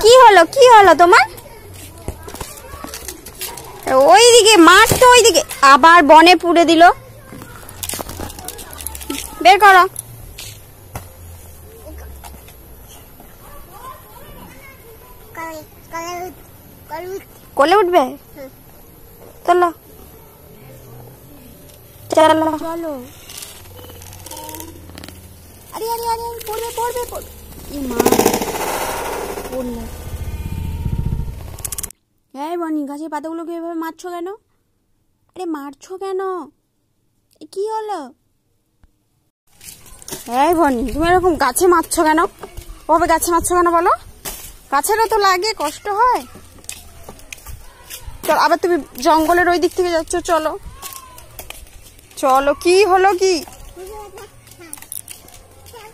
কি হলো কি হলো তোমার? ওইদিকে মাঠ তো ওইদিকে, আবার বনে পুড়ে দিল। বের করো। কোলে উঠবে? চলো চলো চলো। আরে আরে আরে পড়বে পড়বে পড়বে। এই মা পড়লো। এই বনি, গাছের পাতাগুলোকে এভাবে মারছো কেন? আরে মারছো কেন? কি হলো? এই বনি, তুমি এরকম গাছে মারছো কেন? ওভাবে গাছে মারছো কেন বলো? গাছেরও তো লাগে, কষ্ট হয়। চল, আবার তুমি জঙ্গলের ওই দিক থেকে যাচ্ছ, চলো চলো। কি হলো কি?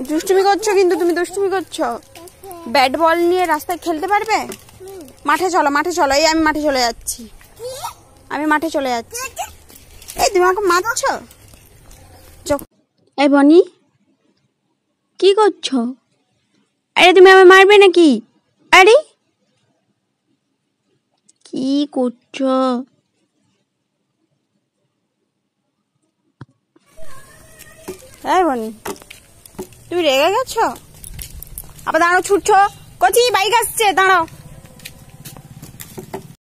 দুষ্টুমি করছো কিন্তু, তুমি দুষ্টুমি করছো। ব্যাট বল নিয়ে রাস্তায় খেলতে পারবে? মাঠে চলো, মাঠে চলো। এই আমি মাঠে চলে যাচ্ছি, আমি মাঠে চলে যাচ্ছি। এই তুমি আমাকে মারছো? এই বনি, কি করছো? আরে তুমি আমায় মারবে নাকি? আরে কি করছো? এই বনি, তুমি রেগে গেছো? আবার দাঁড়াও, ছুটছো। কচি বাইক আসছে, দাঁড়াও।